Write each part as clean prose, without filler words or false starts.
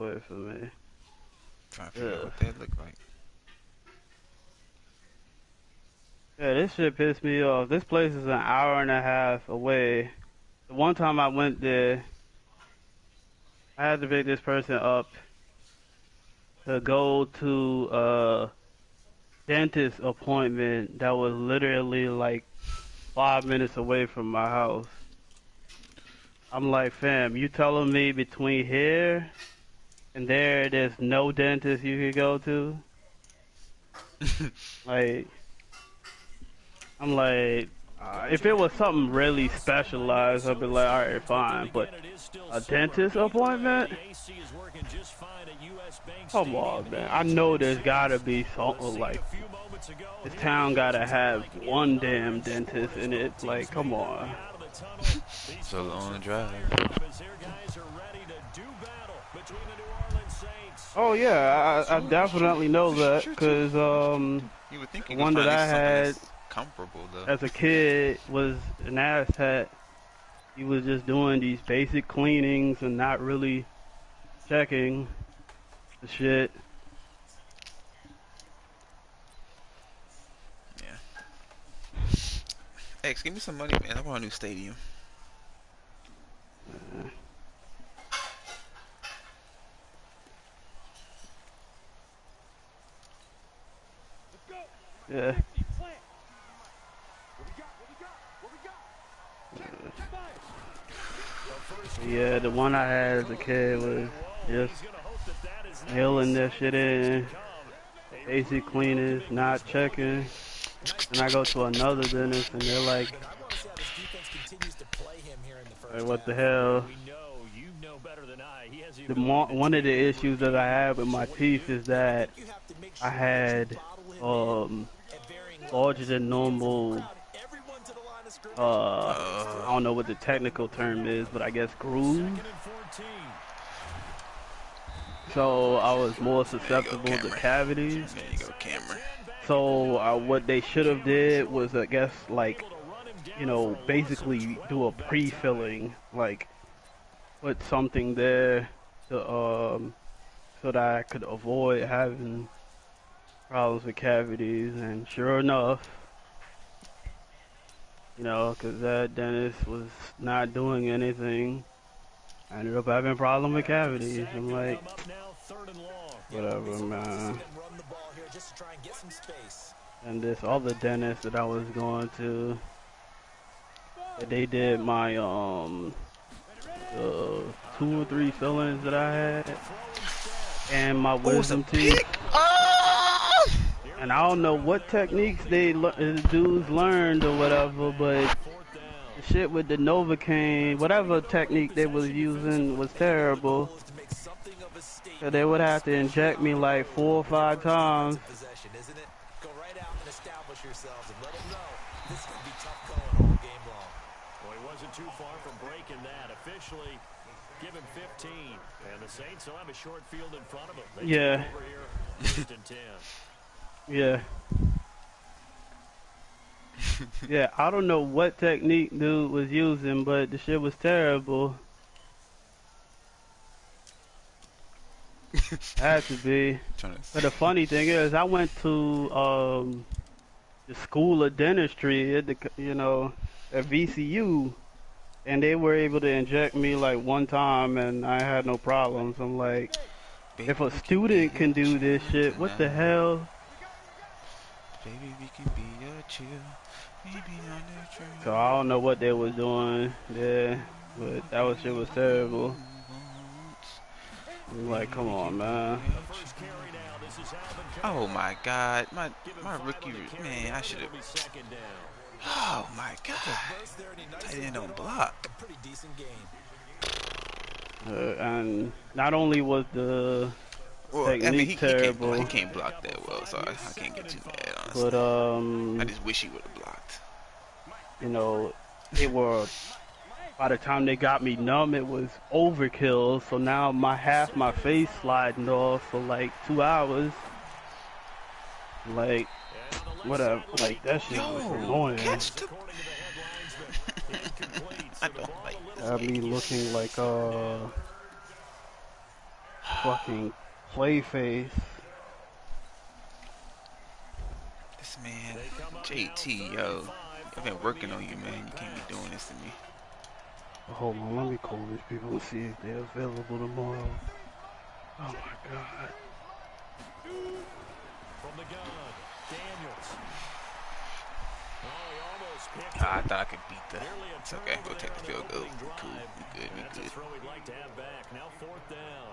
Wait for me. Trying to figure out Ugh. what that look like. Yeah, this shit pissed me off. This place is an hour and a half away. The one time I went there, I had to pick this person up to go to a dentist appointment that was literally like 5 minutes away from my house. I'm like, fam, you telling me between here and there's no dentist you could go to? Like, I'm like, if it was something really specialized, I'd be like, all right, fine. But a dentist appointment? Come on, man. I know there's gotta be something like this town gotta have one damn dentist in it. Like, come on. So long drive. Oh yeah, I definitely know that Shoot you. because You would think the you could one find that at least I something had that's comparable though. as a kid was an asshat. He was just doing these basic cleanings and not really checking the shit. Yeah. X, give me some money, man. I want a new stadium. Uh, yeah. Yeah, the one I had as a kid was just mailing that shit in, basic cleaners, not checking. And I go to another dentist and they're like, what the hell? One of the issues that I have with my teeth is that I had um larger than normal I don't know what the technical term is, but I guess grooves. So I was more There you go, susceptible to camera. cavities. There you go, camera. So what they should have did was, I guess, like, basically do a pre-filling, like put something there to so that I could avoid having problems with cavities. And sure enough, because that dentist was not doing anything, I ended up having a problem with cavities. I'm like, whatever, man. And this other dentist that I was going to, they did my the 2 or 3 fillings that I had and my Oh, it's a wisdom teeth. pick. Oh! And I don't know what techniques dudes learned or whatever, but the shit with the Novocaine, whatever technique they was using was terrible. So they would have to inject me like 4 or 5 times. Yeah. Yeah. Yeah, I don't know what technique dude was using, but the shit was terrible. Had to be. But the funny thing is, I went to the school of dentistry at at VCU, and they were able to inject me like one time, and I had no problems. I'm like, Baby, if a we can be student can a do chill this shit, what the tonight. hell? Baby, we can be a chill. Maybe on the So train. I don't know what they was doing there, but shit was terrible. I'm like, Baby, come we on, can be man. a chill. Oh my god, my rookie, man, I should have. Oh my god, tight end don't block. And not only was the Well, I mean, technique he terrible, can't block that well, so I can't get too mad, but honestly. I just wish he would have blocked. you know, they were by the time they got me numb, it was overkill. So now my face sliding off for like 2 hours. Like whatever, like that shit was Yo, annoying. catch the. I don't like this Got me game. looking like fucking play face. This man, JT, yo. I've been working on you, man. You can't be doing this to me. Hold on, let me call these people and see if they're available tomorrow. Oh my god. From the gun, Daniels. Oh, he almost picked I thought I could beat the. It's okay. We'll take the field goal. We cool. We good. We That's good. a throw we'd like to have back. Now 4th down.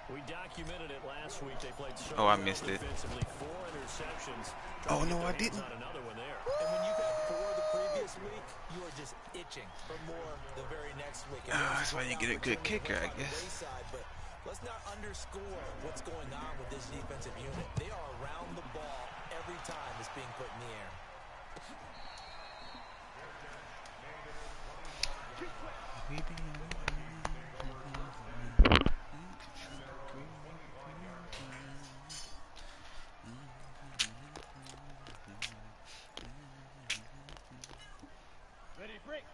We documented it last week. They played so I missed it. 4 interceptions. Oh no, I didn't. Another one there. And when you've had 4 the previous week, you are just itching for more the very next week. That's why you get a good kicker, I guess. But let's not underscore what's going on with this defensive unit. They are around the ball every time it's being put in the air.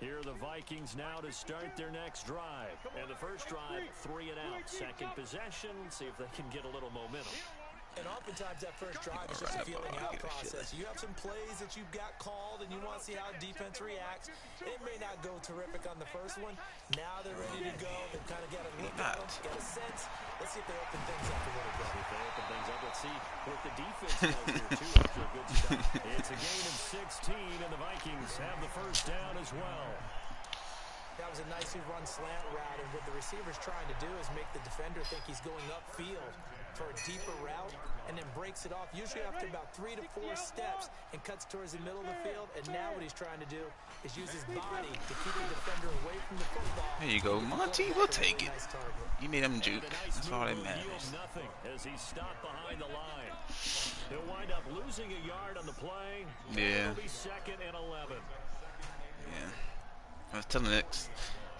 Here are the Vikings now to start their next drive. And the first drive, 3 and out. Second possession, see if they can get a little momentum. And oftentimes that first drive is just a feeling out process. You have some plays that you've got called and you want to see how defense reacts. It may not go terrific on the first one. Now they're ready to go. They've kind of got a look at them, got a sense. Let's see if they open things up a little bit. If they open things up, let's see what the defense does here, too, after a good start. It's a gain of 16, and the Vikings have the first down as well. That was a nicely run slant route, and what the receiver's trying to do is make the defender think he's going upfield for a deeper route, and then breaks it off, usually after about 3 to 4 steps, and cuts towards the middle of the field. And now what he's trying to do is use his body to keep the defender away from the football. There you go, Monty. We'll take it. You made him juke. That's all that matters. Nothing as he stopped behind the line. He'll wind up losing a yard on the play. Yeah. It'll be 2nd and 11. Yeah. I was telling X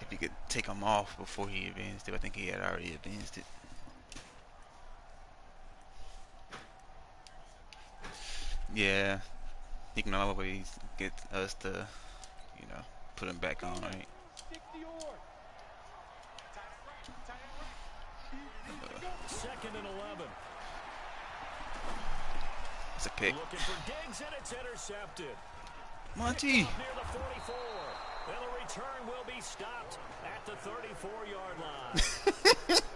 if he could take him off before he advanced it. I think he had already advanced it. Yeah. He can always get us to, you know, put him back on, right? 2nd and 11. It's a pick. Looking for Diggs, and it's intercepted. Monty! Near the 44. And the return will be stopped at the 34-yard line.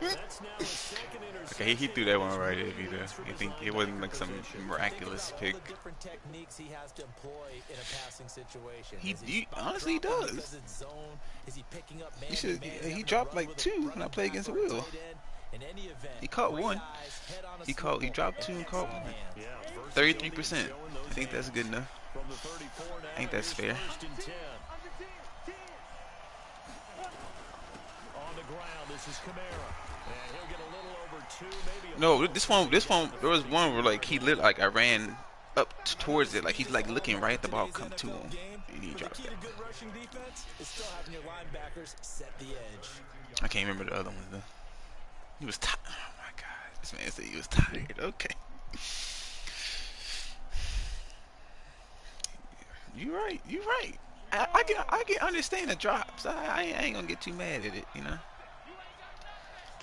That's now a 2nd interception. Okay, he threw that one right at me there. I think it wasn't like some miraculous pick. Different techniques he has to employ in a passing situation. He honestly does. Is he picking up He dropped like 2 when I played against Will. He caught 1. He dropped 2 and caught 1. 33%. I think that's good enough. I think that's fair. On the ground, this is Kamara. And he'll get a little over 2, maybe. No, this one, there was one where like he lit, like I ran up towards it, like he's like looking right at the ball come to him, and he dropped it. I can't remember the other ones though. He was tired. Oh my god, this man said he was tired. Okay. You right. You right. I can understand the drops. I ain't gonna get too mad at it, you know.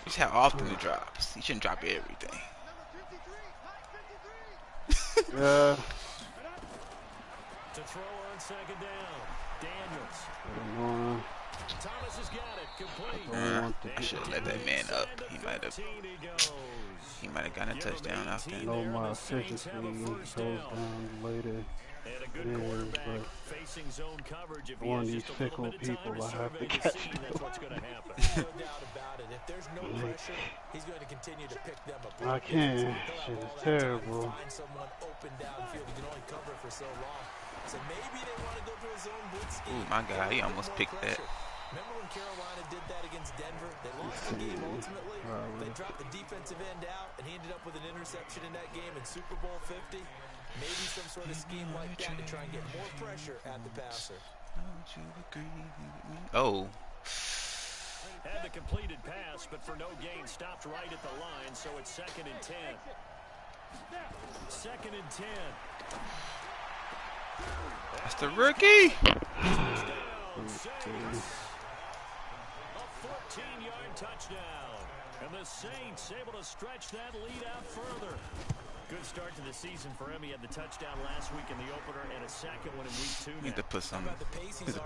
Just how often it drops. You shouldn't drop everything. Yeah. To throw on 2nd down, Daniels. Thomas has got it complete. I should have let that man up. He might have gotten a touchdown off that. No, my efficiency goes down later. And a good quarterback facing zone coverage. If one of these fickle people, I have to catch them. That's what's going to happen. No doubt about it. If there's no pressure, he's going to continue to pick them apart. I can. Shit is terrible. Find someone open downfield. You can only cover it for so long. So maybe they want to go to a zone blitz scheme. Ooh, my God, he almost picked that. Remember when Carolina did that against Denver? They lost the game ultimately. They dropped the defensive end out, and he ended up with an interception in that game in Super Bowl 50. Maybe some sort of scheme like that to try and get more pressure at the passer. Don't you agree with me? Oh. Had the completed pass, but for no gain, stopped right at the line, so it's 2nd and 10. 2nd and 10. That's the rookie. A 14-yard touchdown. And the Saints able to stretch that lead out further. Good start to the season for him. He had the touchdown last week in the opener and a second one in week 2 now. Need to put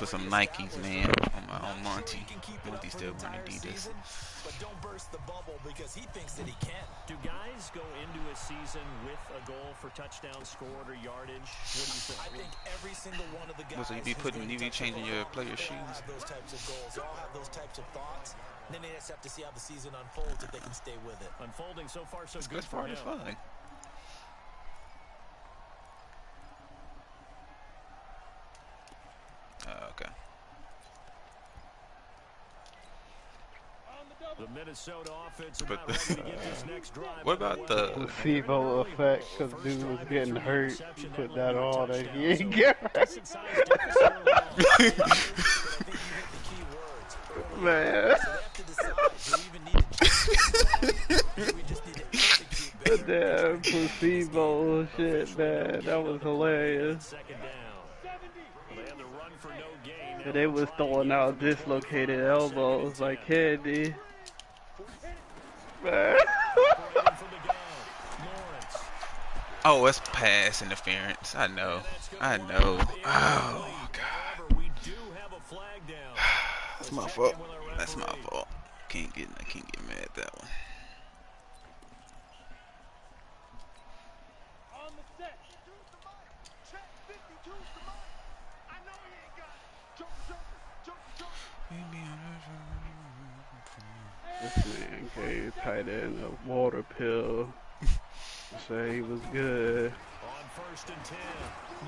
some Nikes, man, on Monty. Monty still wearing Adidas. But don't burst the bubble because he thinks that he can. Do guys go into a season with a goal for touchdowns scored or yardage? What do you think? I think every single one of the guys. So you be changing your players' shoes? Have those types of goals. They all have those types of thoughts. And then they just have to see how the season unfolds if they can stay with it. Unfolding so far so good That's for him. fun. Okay. The Minnesota offense about ready to get this next drive. What about the placebo effect? Because dude was getting hurt. You put that on and he ain't get hurt. Man. Damn placebo shit, man. That was hilarious. And they was throwing out dislocated elbows like candy. Man. Oh, it's pass interference. I know. Oh God. That's my fault. That's my fault. Can't get mad at that one. This man gave tight end a water pill to say he was good. On 1st and 10,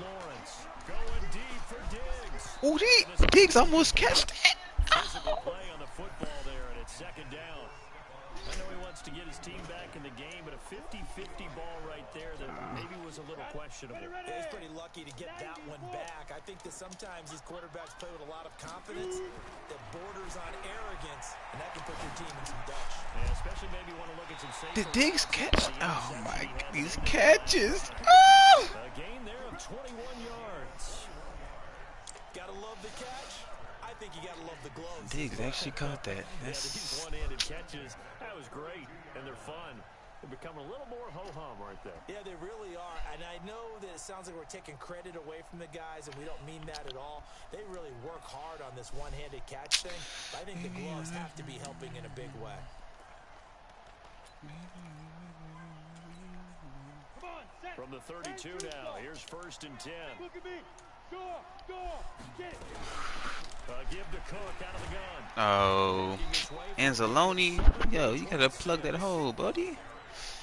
Lawrence going deep for Diggs. Oh, Diggs almost catched it. Physical play on the football there, and it's 2nd down. I know he wants to get his team back in the game, but a 50-50 ball right there that maybe was a little questionable. Yeah, he's pretty lucky to get that one back. I think that sometimes these quarterbacks play with a lot of confidence that borders on arrogance, and that can put your team in some dutch. Yeah, especially maybe want to look at some safe. Did Diggs catch? Oh my, these catches. Oh! A gain there of 21 yards. Gotta love the catch. I think you gotta love the gloves. Diggs actually caught that. These one-handed catches, that was great, and they're fun. They're becoming a little more ho-hum, aren't they? Yeah, they really are. And I know that it sounds like we're taking credit away from the guys, and we don't mean that at all. They really work hard on this one-handed catch thing. I think the gloves have to be helping in a big way. From the 32 now, here's 1st and 10. Look at me. Go, get. Give to Cook out of the gun. Oh, Anzalone. Yo, you gotta plug that hole, buddy.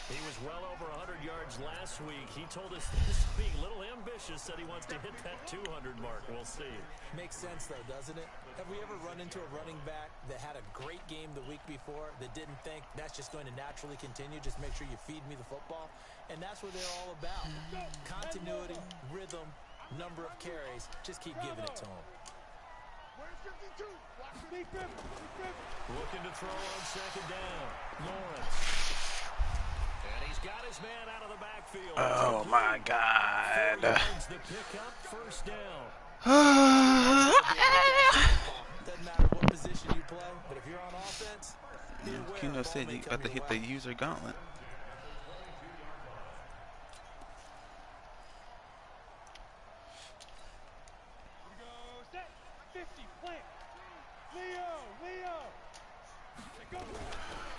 He was well over 100 yards last week. He told us this being a little ambitious, said he wants to hit that 200 mark. We'll see. Makes sense, though, doesn't it? Have we ever run into a running back that had a great game the week before that didn't think that's just going to naturally continue? Just make sure you feed me the football. And that's what they're all about. Continuity, rhythm, number of carries. Just keep giving it to them. Looking to throw on 2nd down. Lawrence. And he's got his man out of the backfield. Oh my God. The pickup, 1st down. Doesn't matter what position you play, but if you're on offense, Kino said you got to hit the user gauntlet.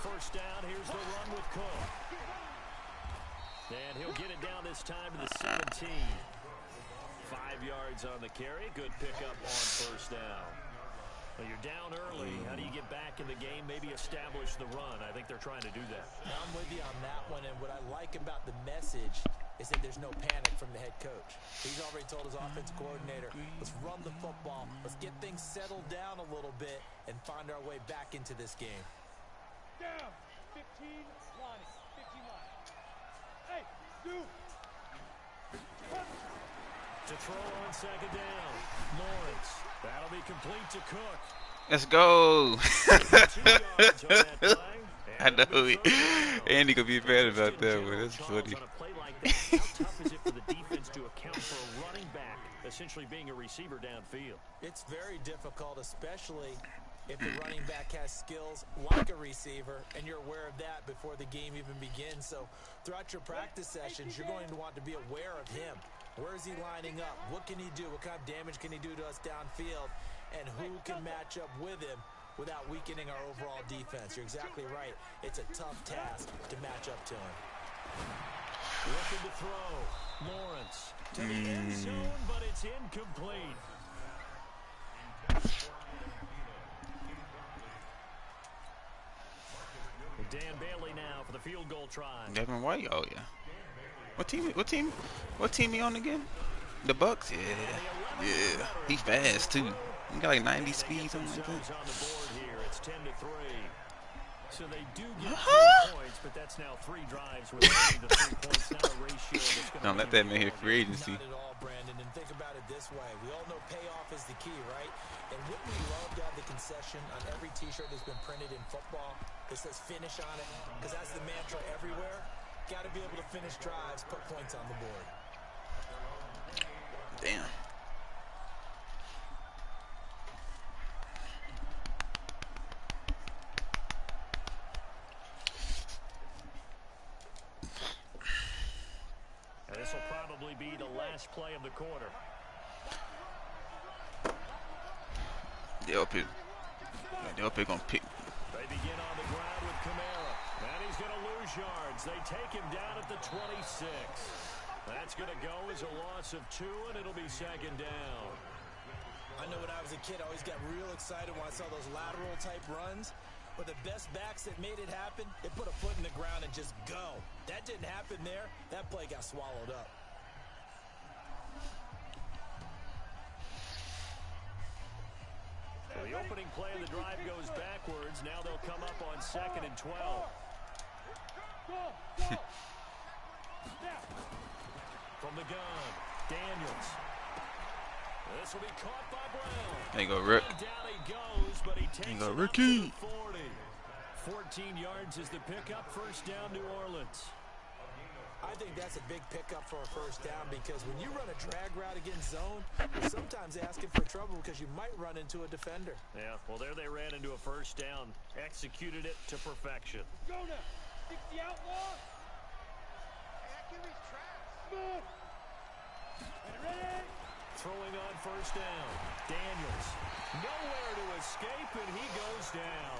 First down, here's the run with Cook. And he'll get it down this time to the 17. 5 yards on the carry. Good pickup on 1st down. Well, you're down early. How do you get back in the game? Maybe establish the run. I think they're trying to do that. I'm with you on that one, and what I like about the message is that there's no panic from the head coach. He's already told his offensive coordinator, let's run the football, let's get things settled down a little bit and find our way back into this game. Down. 15 line. 15 line. Hey, dude. To throw on 2nd down. Lawrence. That'll be complete to Cook. Let's go. 2 yards on that play. I know Andy could be mad about that, but that's funny. On a play like that, how tough is it for the defense to account for a running back essentially being a receiver downfield? It's very difficult, especially if the running back has skills like a receiver, and you're aware of that before the game even begins. So throughout your practice sessions, you're going to want to be aware of him. Where is he lining up? What can he do? What kind of damage can he do to us downfield? And who can match up with him without weakening our overall defense? You're exactly right. It's a tough task to match up to him. Looking to throw. Lawrence to the end zone, but it's incomplete. Dan Bailey now for the field goal try. Devin White, oh yeah. What team he on again? The Bucks? Yeah. Yeah. He fast too. He got like 90 speed, something like that. On the board here. It's 10-3. So they do get 3 points, but that's now 3 drives with only the 3 points. Not a ratio that's going to Don't let that man hit free agency. Not at all, Brandon. And think about it this way. We all know payoff is the key, right? And wouldn't we love to have the concession on every T-shirt that's been printed in football that says finish on it? Because that's the mantra everywhere. Got to be able to finish drives, put points on the board. Damn. This will probably be the last play of the quarter. They'll pick gonna pick. They begin on the ground with Kamara. And he's going to lose yards. They take him down at the 26. That's going to go as a loss of 2, and it'll be second down. I know when I was a kid, I always got real excited when I saw those lateral-type runs. But the best backs that made it happen, they put a foot in the ground and just go. That didn't happen there. That play got swallowed up. So the opening play of the drive goes backwards. Now they'll come up on 2nd and 12. From the gun, Daniels. This will be caught by Brown. There you go, Rick. Down he goes, but he takes There you go, it Ricky. up to the 40. 14 yards is the pickup. First down, New Orleans. I think that's a big pickup for a first down because when you run a drag route against zone, you're sometimes asking for trouble because you might run into a defender. Yeah, well, there they ran into a first down. Executed it to perfection. Go now. 60 outlaw. Good. Ready? Throwing on first down. Daniels. Nowhere to escape, and he goes down.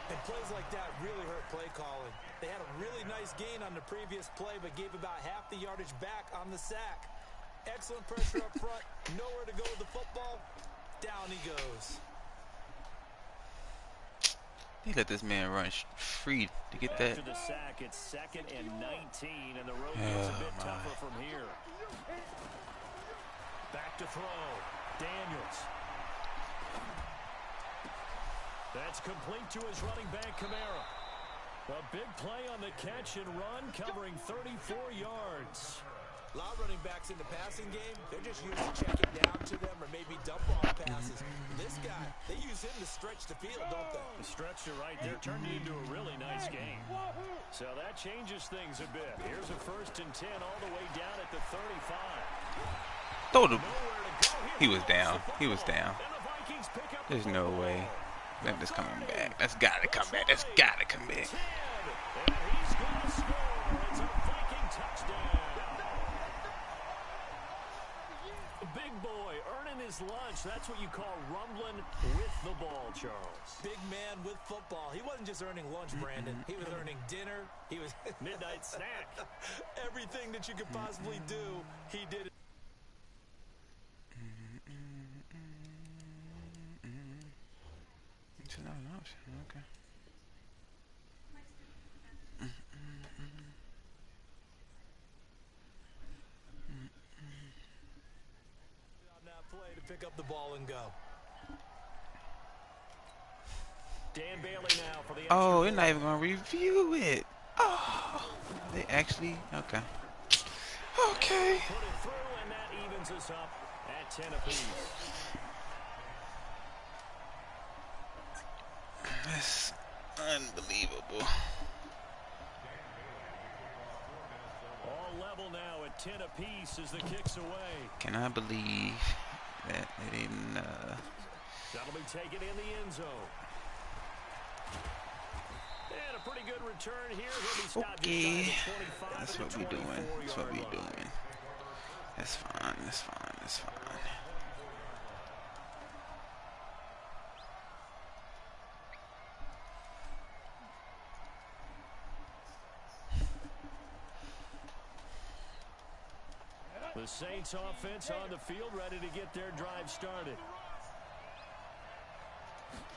And plays like that really hurt play calling. They had a really nice gain on the previous play, but gave about half the yardage back on the sack. Excellent pressure up front. Nowhere to go with the football. Down he goes. He let this man run free to get that. After the sack, it's 2nd and 19, and the road gets a bit tougher from here. Back to throw. Daniels. That's complete to his running back, Kamara. A big play on the catch and run, covering 34 yards. A lot of running backs in the passing game, they're just used to checking down to them or maybe dump off passes. This guy, they use him to stretch the field, don't they? The stretch to right there turned into a really nice game. So that changes things a bit. Here's a 1st and 10 all the way down at the 35. Throw the. He was down. He was down. There's no way. That's coming back. That's gotta come back. That's gotta come back. And he's going to score. It's a Viking touchdown. The big boy earning his lunch. That's what you call rumbling with the ball, Charles. Big man with football. He wasn't just earning lunch, Brandon. He was earning dinner. He was midnight snack. Everything that you could possibly do, he did it. It's not an option, okay. On that play to pick up the ball and go. Dan Bailey now for the Oh, they're not even gonna review it. Oh, they actually okay. Okay. Put it through, and that evens us up at 10 apiece. That's unbelievable. All level now at 10 apiece as the kicks away. Can I believe that they didn't That'll be taken in the end zone. And a pretty good return here. He'll be stopped just shy of the 25 That's at what the we doing. 24-yard That's what we line. doing. That's fine. That's fine. That's fine. The Saints offense on the field, ready to get their drive started.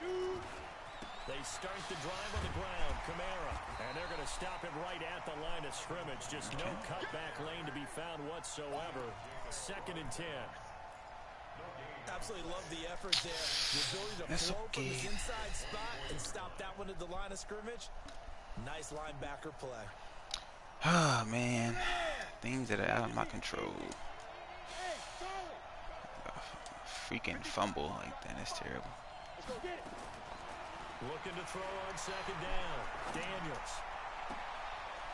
They start the drive on the ground. Kamara. And they're going to stop him right at the line of scrimmage. Just no cutback lane to be found whatsoever. 2nd and 10. Absolutely love the effort there. The ability to flow from his inside spot and stop that one at the line of scrimmage. Nice linebacker play. Oh, man. Things that are out of my control. Freaking fumble like that. That's terrible. Looking to throw on 2nd down. Daniels.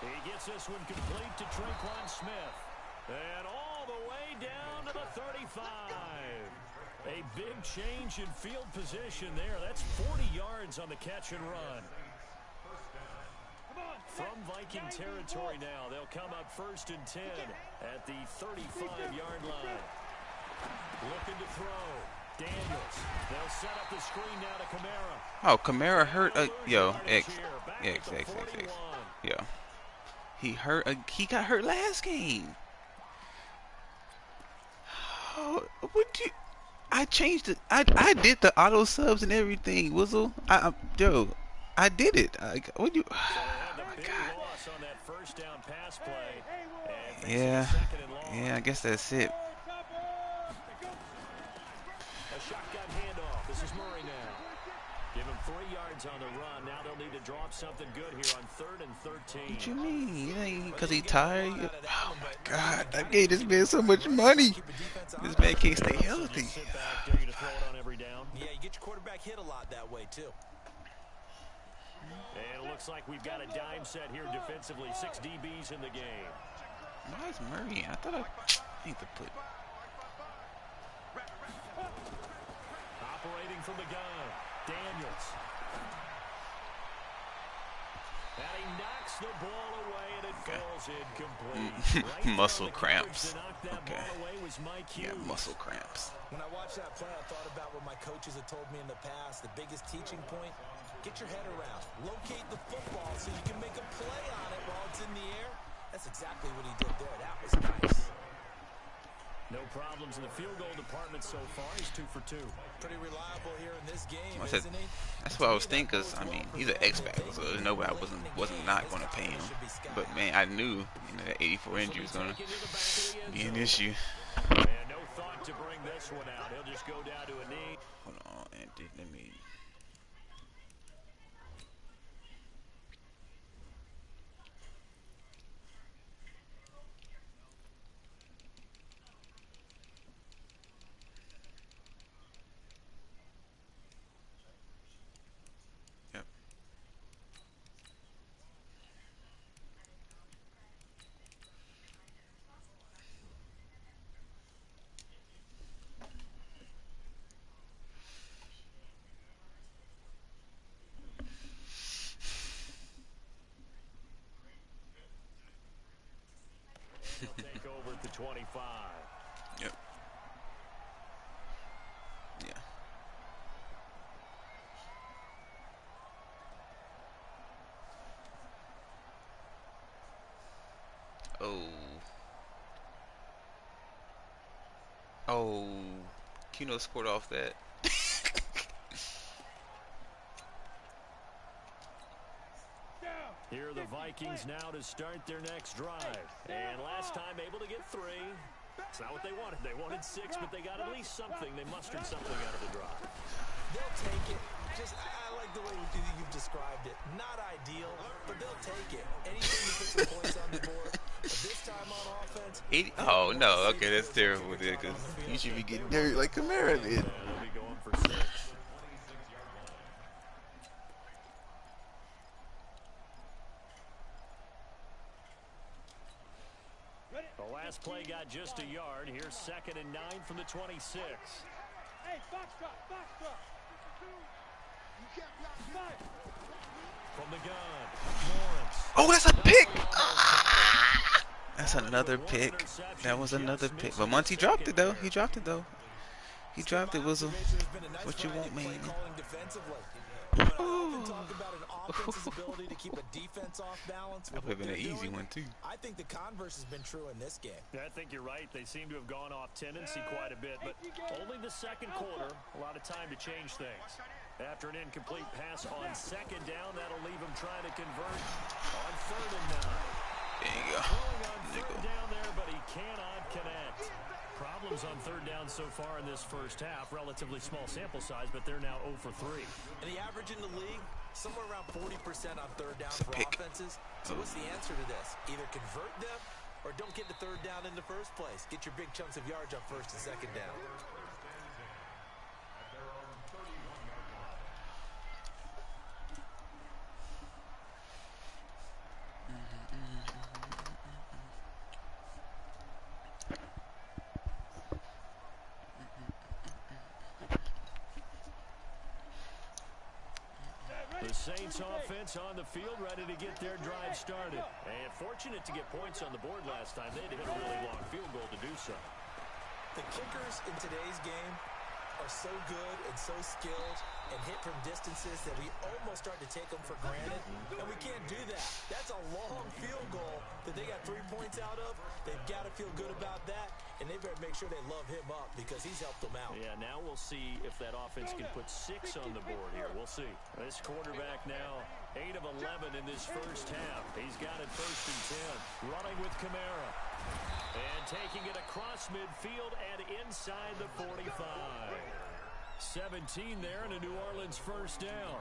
He gets this one complete to Tre'Quan Smith. And all the way down to the 35. A big change in field position there. That's 40 yards on the catch and run. From Viking territory now, they'll come up 1st and 10 at the 35-yard line. Looking to throw. Daniels. They'll set up the screen now to Kamara. Oh, Kamara hurt. Yo, Yo. He got hurt last game. Oh, would you? I changed it. I did the auto subs and everything. Wizzle. Yo, I did it. What you? Oh my God. Yeah. Yeah. I guess that's it. A shotgun handoff. This is Murray now. Give him 3 yards on the run. Now they'll need to drop something good here on 3rd and 13. What you mean? It ain't because he tired. Oh my God! I gave this man so much money. This man can't stay healthy. Sit back, dare you to throw it on every down. Yeah, you get your quarterback hit a lot that way too. And it looks like we've got a dime set here defensively. 6 DBs in the game. Why is Murray? I thought I need to put. Operating from the gun, Daniels. And he knocks the ball away, and it falls incomplete. Muscle cramps. Okay. Yeah, muscle cramps. When I watched that play, I thought about what my coaches had told me in the past. The biggest teaching point, get your head around. Locate the football so you can make a play on it while it's in the air. That's exactly what he did there. That was nice. No problems in the field goal department so far. He's 2 for 2. Pretty reliable here in this game, I said, isn't he? that's what I was thinking. Cause I mean, he's an X-Factor, so there's no way I wasn't not going to pay him. But man, I knew that 84 injury was going to be an issue. And no thought to bring this one out. He'll just go down to a knee. Hold on, Andy. Let me. Take over at the 25. Yep. Yeah. Oh, Keno scored off that. Here are the Vikings now to start their next drive. And last time able to get 3. It's not what they wanted. They wanted 6, but they got at least something. They mustered something out of the drive. They'll take it. I like the way you've described it. Not ideal, but they'll take it. Anything to put some points on the board. But this time on offense. Oh no, okay, that's terrible there, because you should be getting dirty like Kamara did. They'll be going for 6. The last play got just a yard. Here's 2nd and 9 from the 26. Hey, box drop, box drop. Five. From the gun, Lawrence. Oh, that's a pick. Ah! That's another pick. That was another pick. But once he dropped it, though. He dropped it, though. He dropped it, Wizzle. What you want, man? When I often talk about an offense's ability to keep a defense off balance with That would have what been an they're easy doing, one, too. I think the converse has been true in this game. Yeah, I think you're right. They seem to have gone off tendency quite a bit, but only the second quarter. A lot of time to change things. After an incomplete pass on second down, that'll leave him trying to convert on 3rd and 9. There you go. Throwing on 3rd down there, but he cannot connect. Problems on 3rd down so far in this first half. Relatively small sample size, but they're now 0 for 3. And the average in the league, somewhere around 40% on 3rd down for pick. offenses. So what's the answer to this? Either convert them or don't get to 3rd down in the first place. Get your big chunks of yards on 1st and 2nd down. The Saints offense on the field, ready to get their drive started. And fortunate to get points on the board last time. They had to hit a really long field goal to do so. The kickers in today's game are so good and so skilled and hit from distances that we almost start to take them for granted. And we can't do that. That's a long field goal that they got 3 points out of. They've got to feel good about that, and they better make sure they love him up because he's helped them out. Yeah, now we'll see if that offense can put 6 on the board here. We'll see. This quarterback now 8 of 11 in this first half. He's got it 1st and 10. Running with Kamara. And taking it across midfield and inside the 45. 17 there and a New Orleans first down.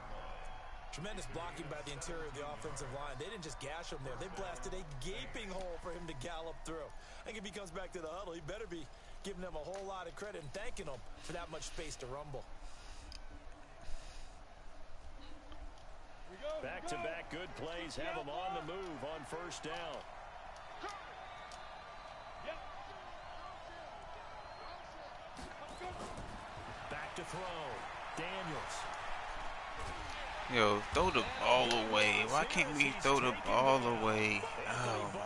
Tremendous blocking by the interior of the offensive line. They didn't just gash him there. They blasted a gaping hole for him to gallop through. I think if he comes back to the huddle, he better be giving them a whole lot of credit and thanking them for that much space to rumble. Back-to-back good plays have them on the move on 1st down. Back to throw. Daniels. Yo, throw the ball away. Why can't we throw the ball away? Oh, my.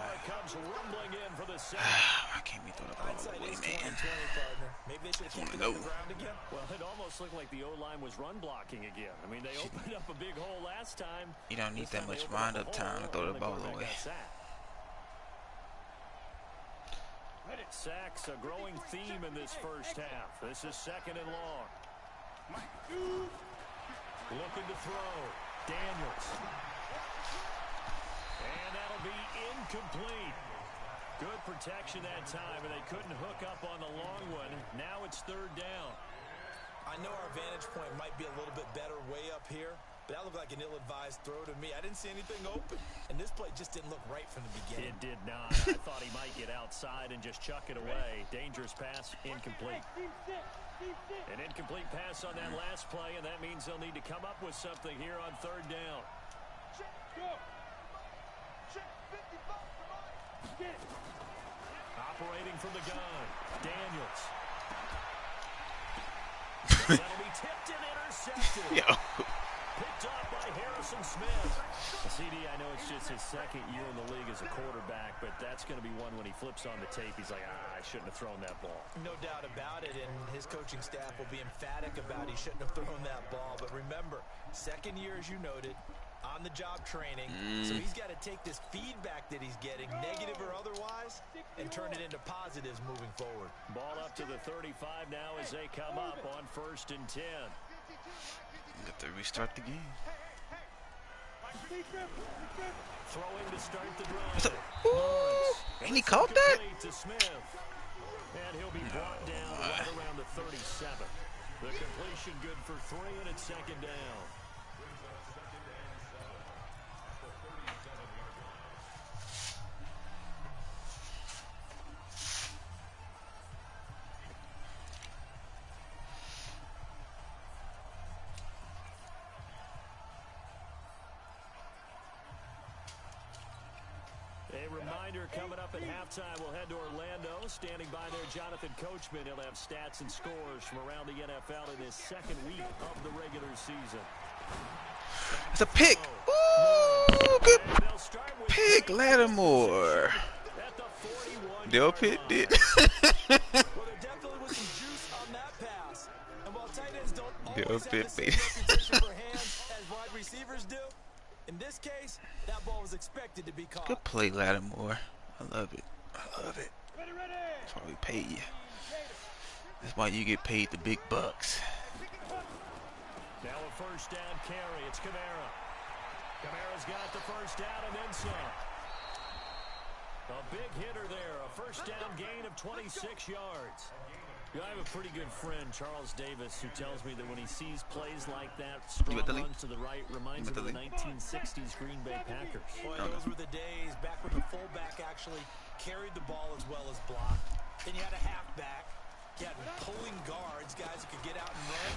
Why can't we throw the ball away, man? Maybe they should I have wanna the know. ground again. Well, it almost looked like the O-line was run blocking again. I mean, they opened up a big hole last time. You don't need This that time they much opened up a wind-up time to hole, throw and the ball quarterback away. got sacked. Sacks, a growing theme in this first half. This is 2nd and long. Looking to throw. Daniels. And that'll be incomplete. Good protection that time, and they couldn't hook up on the long one. Now it's 3rd down. I know our vantage point might be a little bit better way up here, but that looked like an ill-advised throw to me. I didn't see anything open, and this play just didn't look right from the beginning. It did not. I thought he might get outside and just chuck it away. Dangerous pass, incomplete. An incomplete pass on that last play, and that means they'll need to come up with something here on 3rd down. Operating from the gun, Daniels. That'll be tipped and intercepted. Yo. Picked up by Harrison Smith. CD, I know it's just his 2nd year in the league as a quarterback, but that's going to be one when he flips on the tape. He's like, I shouldn't have thrown that ball. No doubt about it, and his coaching staff will be emphatic about he shouldn't have thrown that ball. But remember, 2nd year, as you noted, on-the-job training. So he's got to take this feedback that he's getting, negative or otherwise, and turn it into positives moving forward. Ball up to the 35 now as they come up on 1st and 10. Got to restart the game. Throwing to start the drive. Ooh, and he caught that? To Smith. And he'll be brought down right around the 37. The completion good for 3, and it's 2nd down. A reminder reminder, coming up at halftime, we'll head to Orlando. Standing by there, Jonathan Coachman. He'll have stats and scores from around the NFL in his second week of the regular season. It's a pick. Ooh, good pick, Lattimore. Dale Pitt did. Well, there definitely was some juice on that pass. And while tight ends don't always have the same reputation for hands as wide receivers do, in this case, that ball was expected to be caught. Good play, Lattimore. I love it. I love it. That's why we pay you. That's why you get paid the big bucks. Now a first down carry. It's Kamara. Kamara's got the first down and then some. A big hitter there. A first down gain of 26 yards. I have a pretty good friend, Charles Davis, who tells me that when he sees plays like that, strong runs to the right, reminds him of the 1960s Green Bay Packers. Boy, those were the days back when the fullback actually carried the ball as well as blocked. Then you had a halfback. You had pulling guards, guys who could get out and run.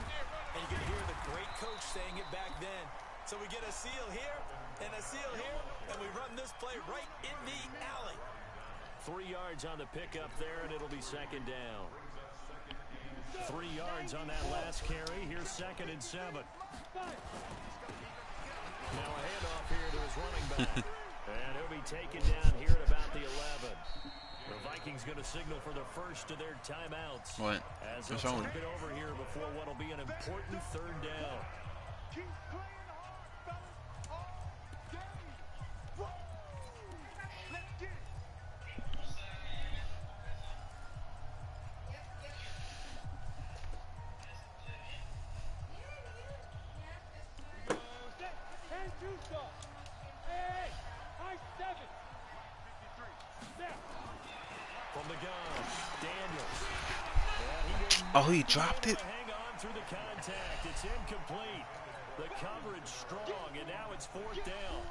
And you could hear the great coach saying it back then. So we get a seal here and a seal here, and we run this play right in the alley. 3 yards on the pickup there, and it'll be second down. 3 yards on that last carry. Here's 2nd and 7. Now a handoff here to his running back. And he'll be taken down here at about the 11. The Vikings going to signal for the first of their timeouts. What? As they'll flip it over here before what will be an important 3rd down. From the gun, Daniels. Oh, he dropped it. Hang on through the contact. It's incomplete. The coverage strong, and now it's 4th down.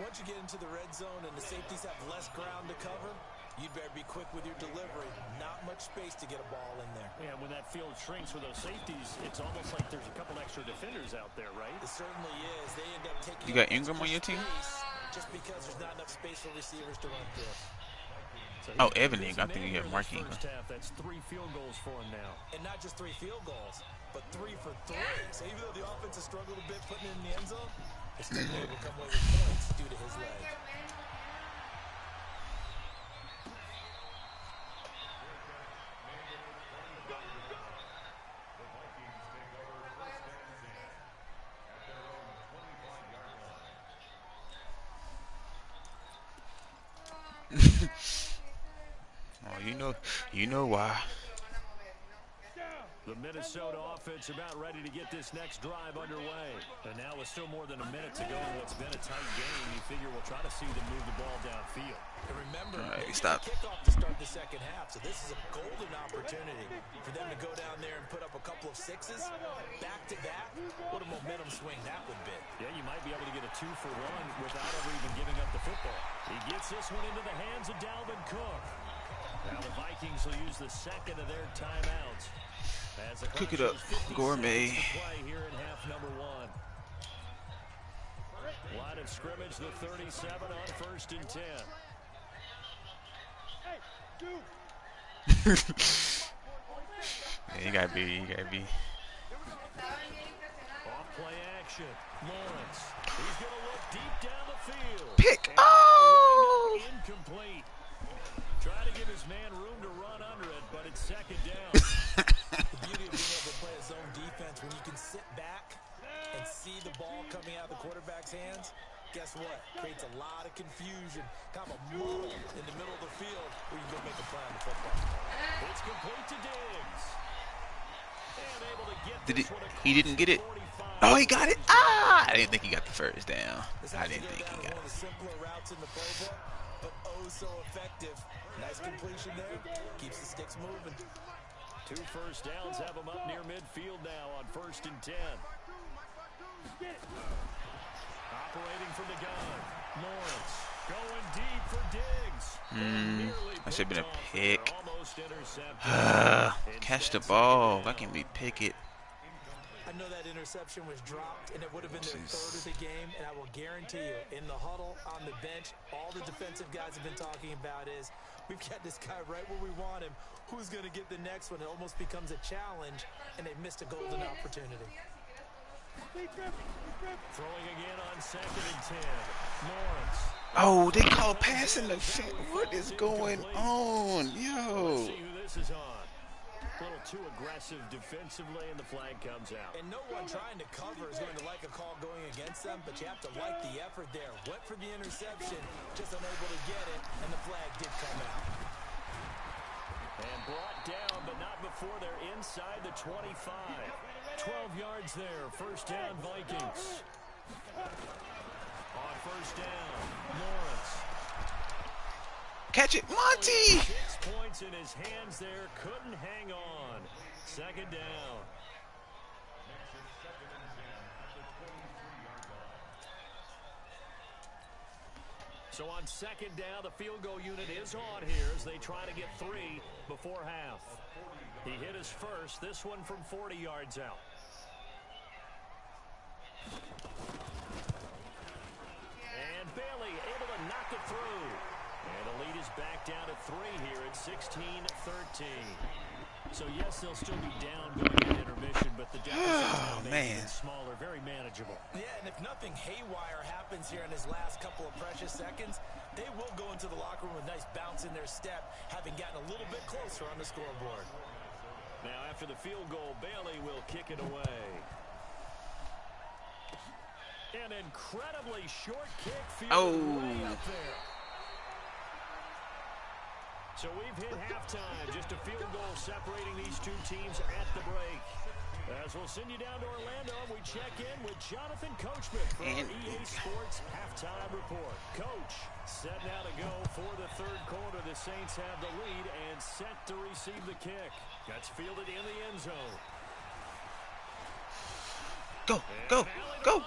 Once you get into the red zone and the safeties have less ground to cover, you'd better be quick with your delivery. Not much space to get a ball in there. Yeah, when that field shrinks with those safeties, it's almost like there's a couple extra defenders out there, right? It certainly is. They end up taking. You got Ingram on your team? Just because there's not enough space for receivers to run through. So oh, Evan Ingram. I think you have Mark Ingram. That's 3 field goals for him now. And not just 3 field goals, but 3 for 3. So even though the offense has struggled a bit putting it in the end zone, it's still able to come away with points due to his leg. Oh, you know why. The Minnesota offense about ready to get this next drive underway. And now with still more than a minute to go in what's been a tight game, you figure we'll try to see them move the ball downfield. And remember, right, stop. Kickoff to start the second half, so this is a golden opportunity for them to go down there and put up a couple of sixes. Back to back, what a momentum swing that would be. Yeah, you might be able to get a 2 for 1 without ever even giving up the football. He gets this one into the hands of Dalvin Cook. Now the Vikings will use the 2nd of their timeouts. Cook it up, gourmet. Here in half number 1. Line of scrimmage, the 37 on 1st and 10. Yeah, you gotta be. Off play action. Lawrence. He's gonna look deep down the field. Pick. Oh! Incomplete. Trying to give his man room to run under it, but it's 2nd down. The beauty of being able to play a zone defense when you can sit back and see the ball coming out of the quarterback's hands, guess what? Creates a lot of confusion. Kind of a muddle in the middle of the field where you go make a play on the football. It's complete to Diggs. And able to get Did this it? one He didn't get it. Oh, he got it. Ah! I didn't think he got the first down. I didn't think he got One of the it. simpler routes in the playbook, but oh so effective. Nice completion there. Keeps the sticks moving. 2 first downs have him up near midfield now on 1st and 10. Operating from the gun. Lawrence going deep for Diggs. That should have been a pick. Almost intercepted. Catch the ball. Why can't we pick it? I I know that interception was dropped, and it would have been their third of the game, and I will guarantee you, in the huddle, on the bench, all the defensive guys have been talking about is, we've got this guy right where we want him. Who's going to get the next one? It almost becomes a challenge, and they missed a golden opportunity. Throwing again on 2nd and 10. Lawrence. Oh, they call passing the fit. What is going on? Let's Yo. see who this is on. A little too aggressive defensively, and the flag comes out. And no one trying to cover is going to like a call going against them, but you have to like the effort there. Went for the interception, just unable to get it, and the flag did come out. And brought down, but not before they're inside the 25. 12 yards there. First down, Vikings. On first down, Lawrence. Catch it, Monty! 6 points in his hands there. Couldn't hang on. Second down. So on second down, the field goal unit is on here as they try to get 3 before half. He hit his first, this one from 40 yards out. And Bailey able to knock it through. And the lead is back down to 3 here at 16-13. So yes, they'll still be down going into intermission, but the deficit is smaller, very manageable. Yeah, and if nothing haywire happens here in his last couple of precious seconds, they will go into the locker room with a nice bounce in their step, having gotten a little bit closer on the scoreboard. Now after the field goal, Bailey will kick it away. An incredibly short kick, field way up there. So we've hit halftime, just a field goal separating these two teams at the break. As we'll send you down to Orlando, we check in with Jonathan Coachman for our EA Sports Halftime Report. Coach, set now to go for the third quarter. The Saints have the lead and set to receive the kick. Gets fielded in the end zone. Go, go, go,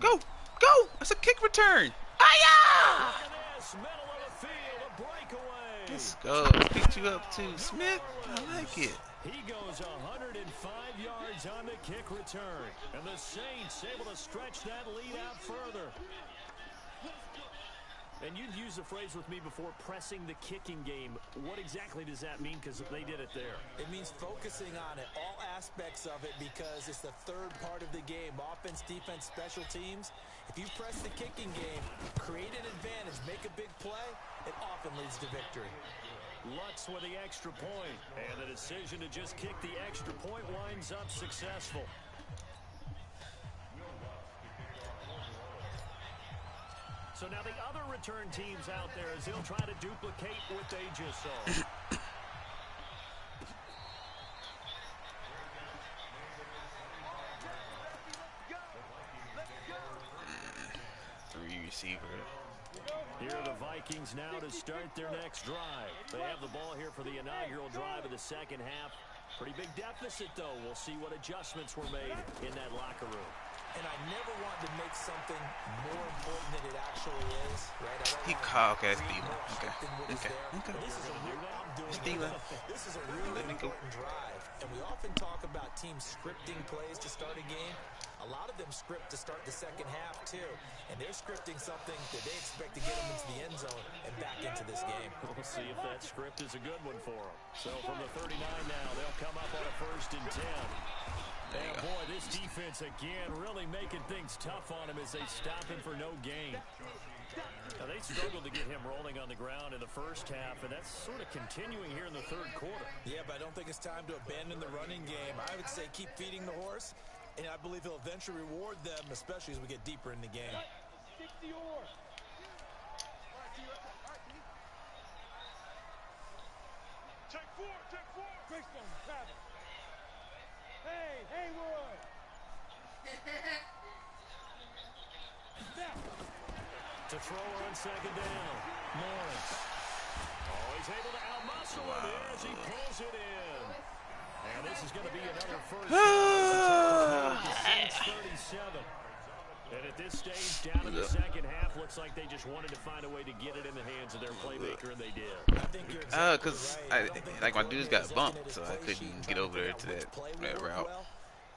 go, go! That's a kick return. Hiya! Look at this, middle of the field, a breakaway. Let's go. Let's pick you up too, Smith. I like it. He goes 105 yards on the kick return. And the Saints able to stretch that lead out further. And you've used the phrase with me before, pressing the kicking game. What exactly does that mean? Because they did it there. It means focusing on it, all aspects of it, because it's the third part of the game. Offense, defense, special teams. If you press the kicking game, create an advantage, make a big play, it often leads to victory. Lutz with the extra point. And the decision to just kick the extra point winds up successful. So now the other return teams out there as they'll try to duplicate what they just saw. 3 receiver. Here are the Vikings now to start their next drive. They have the ball here for the inaugural drive of the second half. Pretty big deficit, though. We'll see what adjustments were made in that locker room. And I never want to make something more important than it actually is, right? He called, okay, Steven. Okay. Steven. This is a really important drive. And we often talk about teams scripting plays to start a game. A lot of them script to start the second half, too. And they're scripting something that they expect to get them into the end zone and back into this game. We'll see if that script is a good one for them. So from the 39 now, they'll come up on a 1st and 10. And boy, this defense again really making things tough on him as they stop him for no gain. Now they struggled to get him rolling on the ground in the first half, and that's sort of continuing here in the third quarter. Yeah, but I don't think it's time to abandon the running game. I would say keep feeding the horse, and I believe he'll eventually reward them, especially as we get deeper in the game. Check four. Greystone, Travis. Hey, Haywood. To throw on second down, Lawrence. Oh, he's able to outmuscle him as he pulls it in. And this is going to be another first down. 37. And at this stage, down in the second half, looks like they just wanted to find a way to get it in the hands of their playmaker, and they did. I think you're exactly Cause right. like my dudes got bumped, so I couldn't get over there to that route.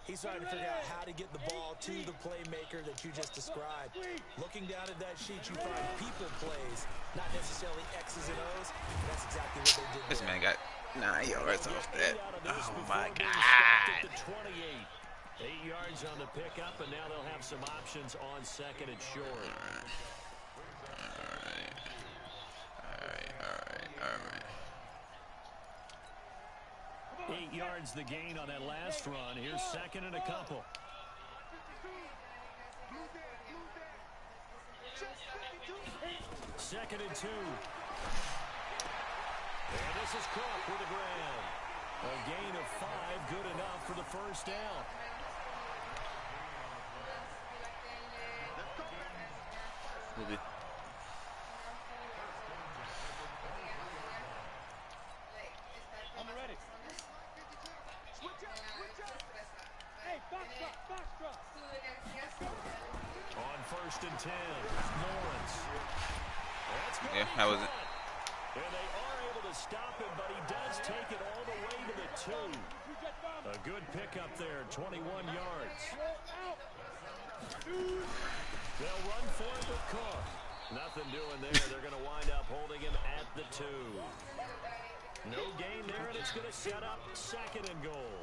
He's trying to figure out how to get the ball to the playmaker that you just described. Looking down at that sheet, you find people plays, not necessarily X's and O's. And that's exactly what they did This there. man got 9 yards off that. Oh my God. 8 yards on the pickup, and now they'll have some options on second and short. All right. 8 yards the gain on that last run. Here's second and a couple. Second and 2. And this is Cook with the grab. A gain of 5, good enough for the first down. Maybe. I'm ready. Switch up. Hey, box drop. On first and 10, Lawrence. Yeah, how was it? And they are able to stop him, but he does take it all the way to the 2. A good pickup there, 21 yards. They'll run for it with Cook. Nothing doing there. They're going to wind up holding him at the 2. No gain there, and it's going to set up second and goal.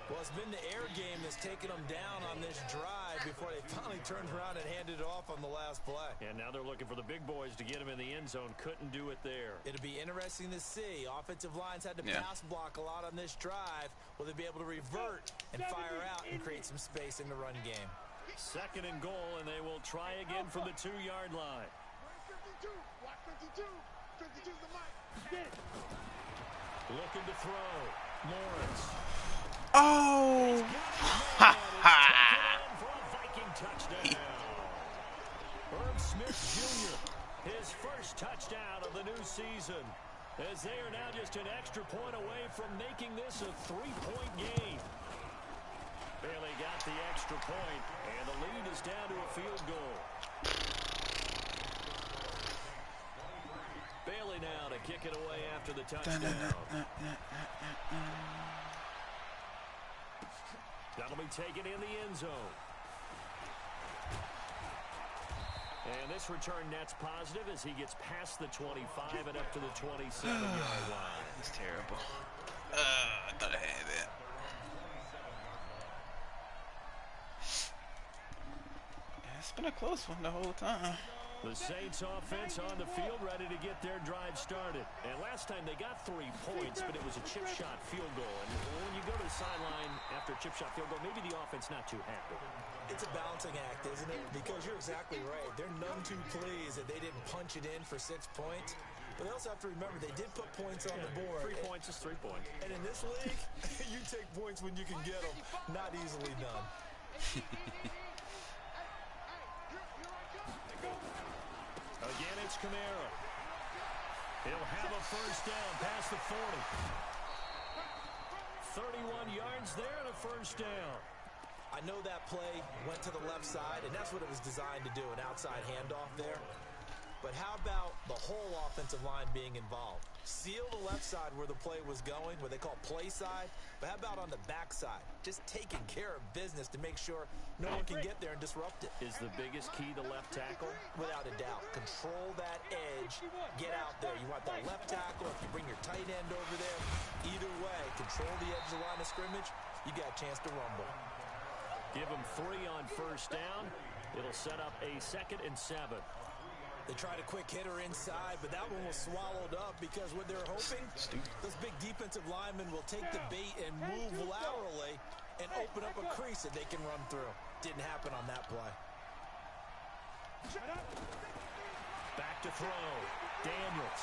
Well, it's been the air game that's taken them down on this drive before they finally turned around and handed it off on the last play. And now they're looking for the big boys to get him in the end zone. Couldn't do it there. It'll be interesting to see. Offensive lines had to pass block a lot on this drive. Will they be able to revert and fire out and create some space in the run game? Second and goal, and they will try again from the 2-yard line. 52. Watch 52. 52's the mic. Get it. Looking to throw. Lawrence. Oh! Ha ha! For a Viking touchdown. Herb Smith Jr., his first touchdown of the new season, as they are now just an extra point away from making this a 3-point game. Bailey got the extra point, and the lead is down to a field goal. Bailey now to kick it away after the touchdown. That'll be taken in the end zone. And this return net's positive as he gets past the 25 and up to the 27-yard line. That's terrible. I thought I had that. It's been a close one the whole time. The Saints offense on the field ready to get their drive started. And last time they got 3 points, but it was a chip shot field goal. And when you go to the sideline after a chip shot field goal, maybe the offense not too happy. It's a balancing act, isn't it? Because you're exactly right. They're none too pleased that they didn't punch it in for 6 points. But they also have to remember they did put points on the board. 3 points is 3 points. And in this league, you take points when you can get them. Not easily done. Again, it's Kamara. He'll have a first down past the 40. 31 yards there and a first down. I know that play went to the left side, and that's what it was designed to do, an outside handoff there. But how about the whole offensive line being involved? Seal the left side where the play was going, what they call play side. But how about on the back side? Just taking care of business to make sure no one can get there and disrupt it. Is the biggest key the left tackle? Without a doubt. Control that edge. Get out there. You want that left tackle. If you bring your tight end over there, either way, control the edge of the line of scrimmage, you got a chance to rumble. Give them 3 on first down. It'll set up a 2nd and 7. They tried a quick hitter inside, but that one was swallowed up because what they're hoping, those big defensive linemen will take the bait and move laterally and open up a crease that they can run through. Didn't happen on that play. Back to throw. Daniels.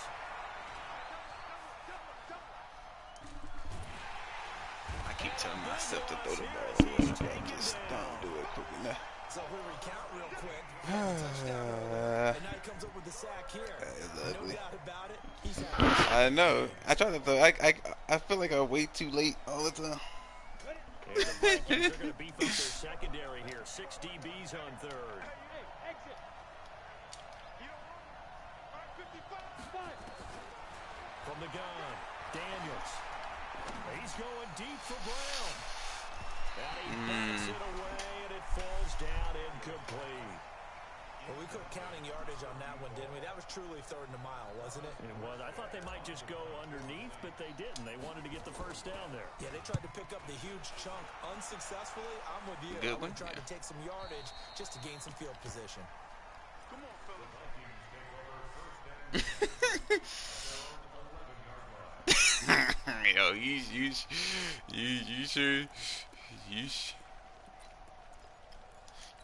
I keep telling myself to throw the ball away, but I just don't do it quick enough. So if we recount real quick, touchdown early, and now he comes up with the sack here. That is ugly. No doubt about it. He's happy. I know. I try to throw. I feel like I wait too late all the time. And the Vikings are going to beef up their secondary here. 6 DBs on third. From the gun, Daniels. He's going deep for Brown. And he bats it away, and it falls down incomplete. Well, we quit counting yardage on that one, didn't we? That was truly 3rd and a mile, wasn't it? It was. I thought they might just go underneath, but they didn't. They wanted to get the first down there. Yeah, they tried to pick up the huge chunk unsuccessfully. I'm with you. Good I one. would try to take some yardage just to gain some field position. Come on, fellas. Yo, you sure?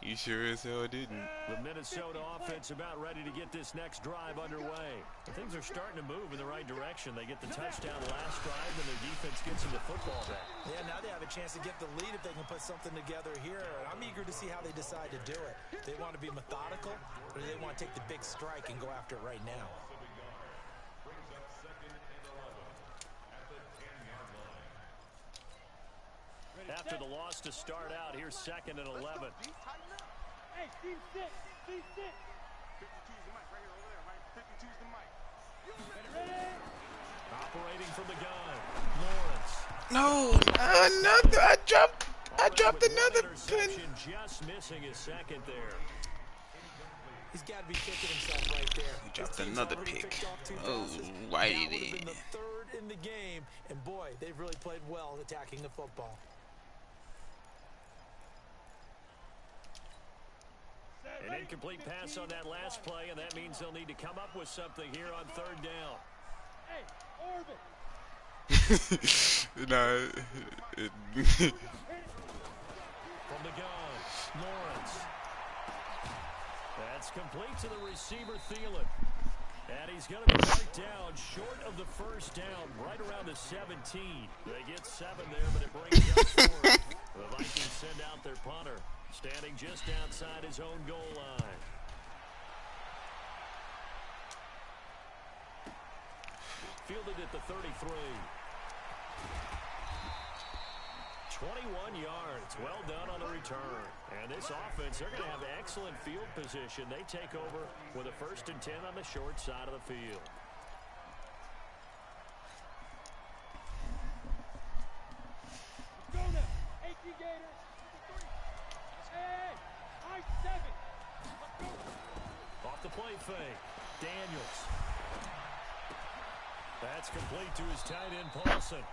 You sure as hell didn't. The Minnesota offense about ready to get this next drive underway. Things are starting to move in the right direction. They get the touchdown last drive, and their defense gets them the football back. Yeah, now they have a chance to get the lead if they can put something together here. I'm eager to see how they decide to do it. They want to be methodical, or do they want to take the big strike and go after it right now? After the loss to start out, here's 2nd and 11. Hey, team sit. Team sit. 52's the mic right here over there, right? 52's the mic. Ready? Operating from the gun, Lawrence. No, another. I dropped another interception, just missing his 2nd there. He's got to be kicking himself right there. He dropped another pick. Oh, righty That would have been then. the 3rd in the game, and boy, they've really played well attacking the football. An incomplete pass on that last play, and that means they'll need to come up with something here on 3rd down. Hey, Orbit. Nah, From the gun, Lawrence. That's complete to the receiver, Thielen. And he's going to be marked down short of the first down, right around the 17. They get 7 there, but it brings up 4. The Vikings send out their punter, standing just outside his own goal line. Fielded at the 33. 21 yards. Well done on the return. And this offense, they're going to have excellent field position. They take over with a 1st and 10 on the short side of the field. Go now. 18 Gators. Hey, I-7. Let's go. Off the play fake. Daniels. That's complete to his tight end, Paulson.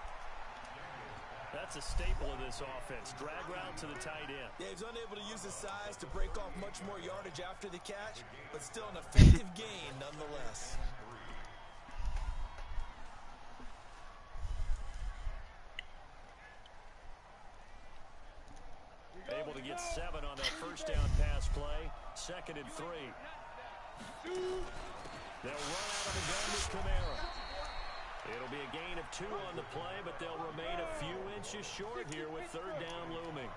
That's a staple of this offense. Drag route to the tight end. Yeah, he's unable to use his size to break off much more yardage after the catch, but still an effective gain nonetheless. Able to get 7 on that first down pass play. 2nd and 3. They'll run out of the gun with Kamara. It'll be a gain of 2 on the play, but they'll remain a few inches short here with 3rd down looming.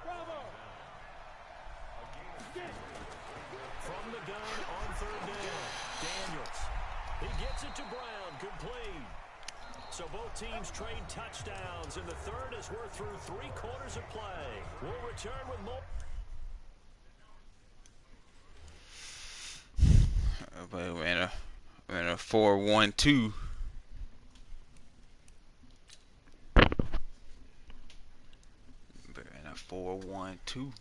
From the gun on 3rd down, Daniels. He gets it to Brown, complete. So both teams trade touchdowns in the 3rd as we're through 3 quarters of play. We'll return with more. But we're in a 4-1-2. We're in a 4-1-2.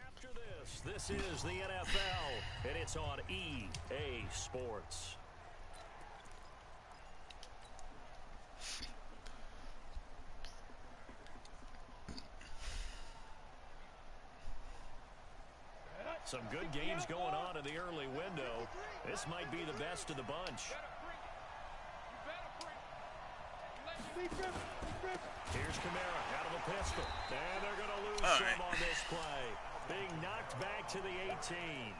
After this is the NFL, and it's on EA Sports. Some good games going on in the early window. This might be the best of the bunch. Here's Kamara out of a pistol. And they're going to lose some on this play. Being knocked back to the 18.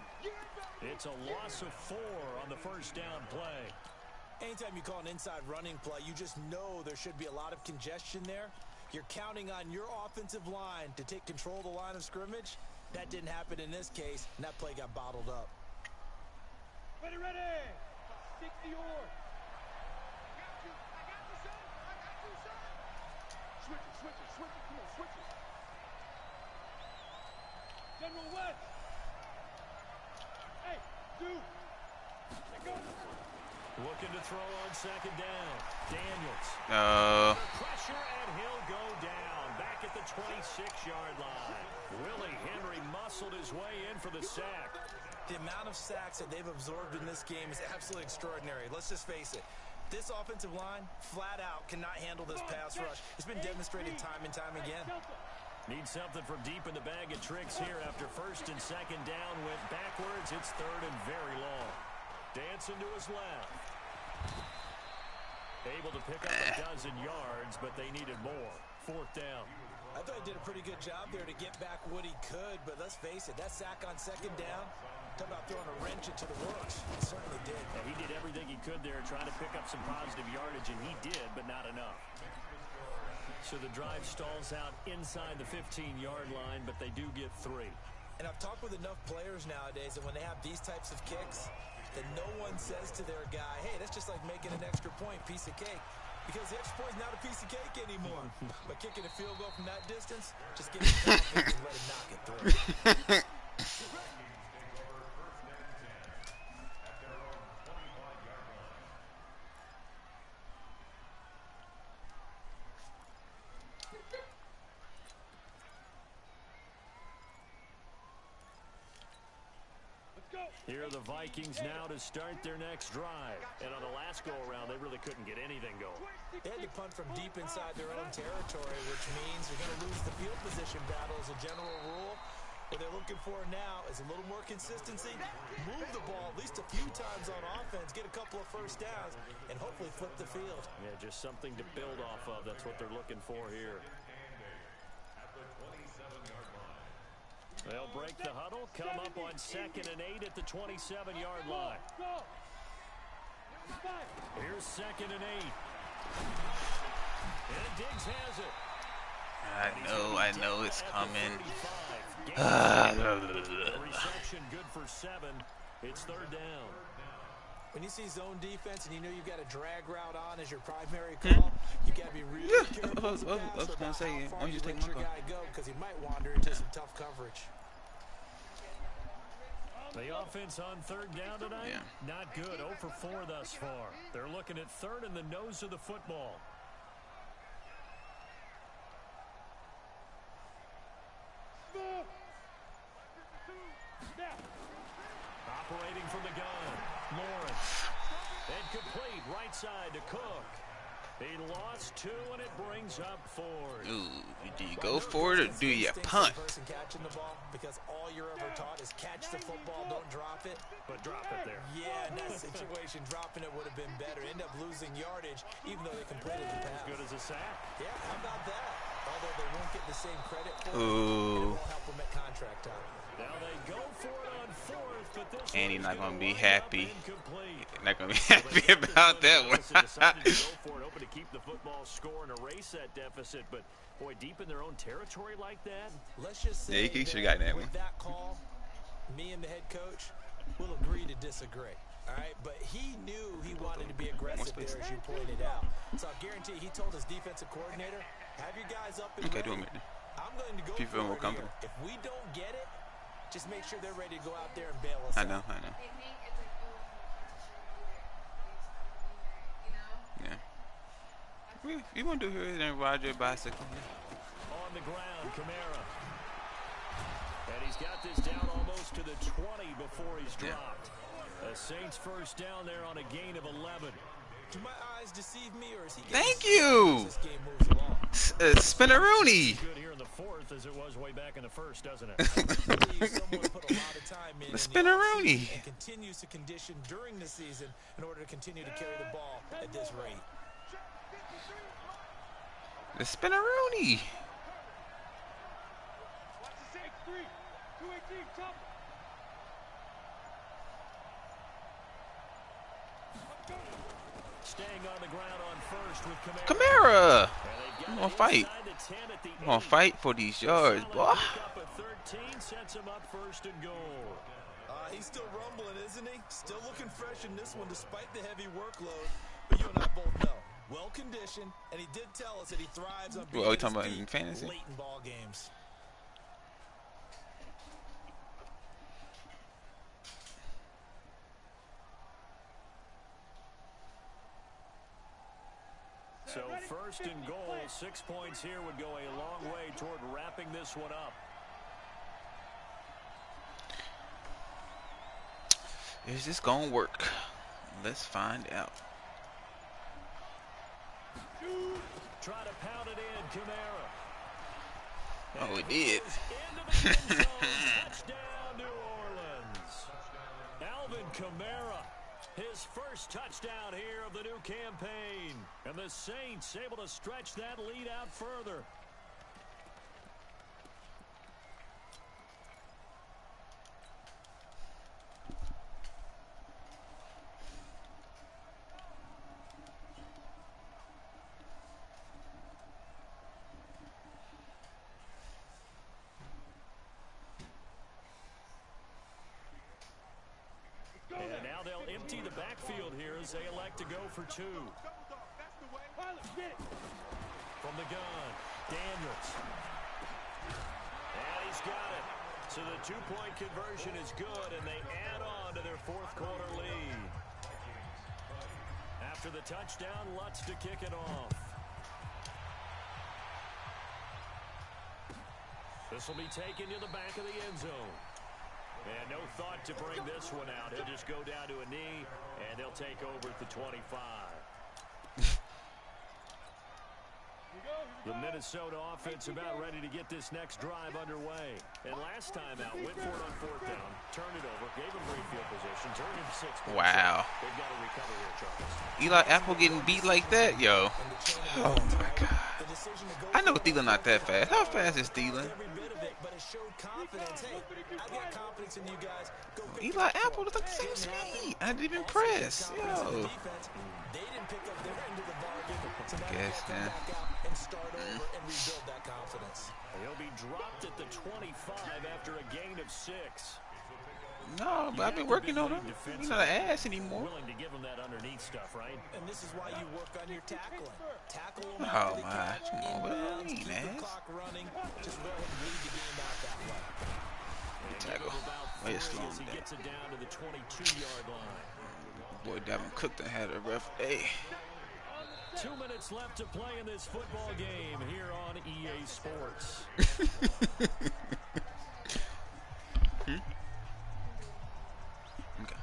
It's a loss of 4 on the first down play. Anytime you call an inside running play, you just know there should be a lot of congestion there. You're counting on your offensive line to take control of the line of scrimmage. That didn't happen in this case, and that play got bottled up. Ready, ready. 60 yours. I got you, son. I got you, son. Switch it. Come on, switch it. General West. Hey, dude. Looking to throw on second down. Daniels. Pressure, and he'll go down. Back at the 26-yard line. Willie Henry muscled his way in for the sack. The amount of sacks that they've absorbed in this game is absolutely extraordinary. Let's just face it. This offensive line, flat out, cannot handle this pass rush. It's been demonstrated time and time again. Need something from deep in the bag of tricks here after first and second down went backwards. It's third and very long. Dancing to his left. Able to pick up a dozen yards, but they needed more. Fourth down. I thought he did a pretty good job there to get back what he could, but let's face it, that sack on second down, talk about throwing a wrench into the works. He certainly did. Yeah, he did everything he could there, trying to pick up some positive yardage, and he did, but not enough. So the drive stalls out inside the 15-yard line, but they do get 3. And I've talked with enough players nowadays that when they have these types of kicks, that no one says to their guy, hey, that's just like making an extra point, piece of cake. Because the extra point's not a piece of cake anymore. But kicking a field goal from that distance, just give him confidence and let him knock it through. Here are the Vikings now to start their next drive. And on the last go-around, they really couldn't get anything going. They had to punt from deep inside their own territory, which means they're going to lose the field position battle as a general rule. What they're looking for now is a little more consistency, move the ball at least a few times on offense, get a couple of first downs, and hopefully flip the field. Yeah, just something to build off of. That's what they're looking for here. They'll break the huddle, come up on 2nd and 8 at the 27-yard line. Here's 2nd and 8. And Diggs has it. I know it's coming. Reception good for 7. It's third down. When you see zone defense and you know you've got a drag route on as your primary call, you got to be really careful as a passer about how far you let your guy go because he might wander into some tough coverage. The offense on third down tonight, not good. 0 for 4 thus far. They're looking at third in the nose of the football. Operating from the gun, Lawrence. And complete right side to Cook. He lost 2, and it brings up 4. Ooh, do you go for it or do you punt? Catching the ball because all you're ever taught is catch the football, don't drop it. But drop it there. Yeah, in that situation, dropping it would have been better. End up losing yardage, even though they completed the pass. As good as a sack. Yeah, how about that? Although they won't get the same credit for it, Ooh. it won't help them at contract time. Now they go for it on 4th, but this And he's not gonna be be happy. Not gonna be happy about that one. Decided to go for it, hoping to keep the football score and erase that deficit. But boy, deep in their own territory like that. Let's just say he should have gotten that with one. that call, me and the head coach will agree to disagree. All right, but he knew he wanted to be aggressive there, as you pointed out. So I guarantee he told his defensive coordinator, "Have your guys up and ready. I'm going to go People for more it comfortable. here. If we don't get it, just make sure they're ready to go out there and bail us out." I know. Yeah. We want to do here than Roger bicycle. On the ground, Kamara. And he's got this down almost to the 20 before he's dropped. A Saints first down there on a gain of 11. Do my eyes deceive me, or is he Thank you. This game moves along? Spinneroonie. Good here in the 4th as it was way back in the 1st, doesn't it? Someone put a lot of time in The Spinneroonie. and continues to condition during the season in order to continue to carry the ball at this rate. The Spinneroonie. Staying on the ground on first with Kamara. I'm gonna fight. I'm gonna fight for these yards, boy. 13 sets him up first and goal. He's still rumbling, isn't he? Still looking fresh in this one despite the heavy workload. But you and I both know, well conditioned, and he did tell us that he thrives on being What are we talking about in fantasy? late in ball games. first and goal. 6 points here would go a long way toward wrapping this one up. Is this gonna work? Let's find out. Try to pound it in, Kamara. Oh, it did. Touchdown, New Orleans. Alvin Kamara, his first touchdown here of the new campaign. And the Saints able to stretch that lead out further. And now they'll empty the backfield here as they elect to go for 2. From the gun, Daniels. And he's got it. So the 2-point conversion is good, and they add on to their fourth quarter lead. After the touchdown, Lutz to kick it off. This will be taken to the back of the end zone. And no thought to bring this one out. He'll just go down to a knee, and they'll take over at the 25. The Minnesota offense about ready to get this next drive underway. And last time out, went for it on 4th down, turned it over, gave him great field position, turned him 6 points. Wow. They've got to recover here, Charles. Eli Apple getting beat like that, yo. Oh my God. I know Thielen not that fast. How fast is Thielen? Eli Apple looks like the same as me. I didn't even press. Yo. Guess, yeah. He'll be dropped at the 25 after a gain of 6. No, but I've been working on him. He's not an ass anymore. Willing to give him that underneath stuff, right? And this is why you work on your tackling. Tackle him Oh after the my, catch, come on, what do inbounds, you keep mean, the ass? clock running. Just go ahead and lead the game out that way. Tackle. Way to slow him He down. gets it down to the 22-yard line. Boy, Dalvin Cook done had a rough day. 2 minutes left to play in this football game here on EA Sports. Okay.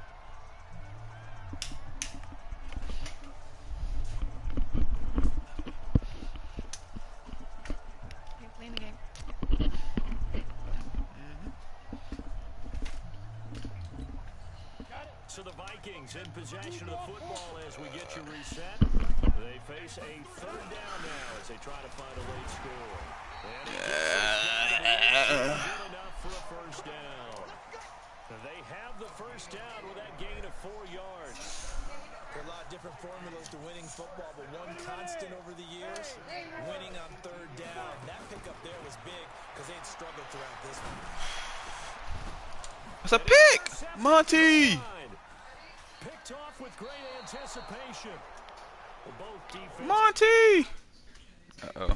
Playing the game. So the Vikings in possession of the football as we get you reset. They face a 3rd down now as they try to find a late score. And good enough for a 1st down. They have the 1st down with that gain of 4 yards. There are a lot of different formulas to winning football, but one constant over the years, winning on 3rd down. That pickup there was big because they'd struggled throughout this one. It's a pick! Monty! Picked off with great anticipation. Both defense. Monty! Uh-oh.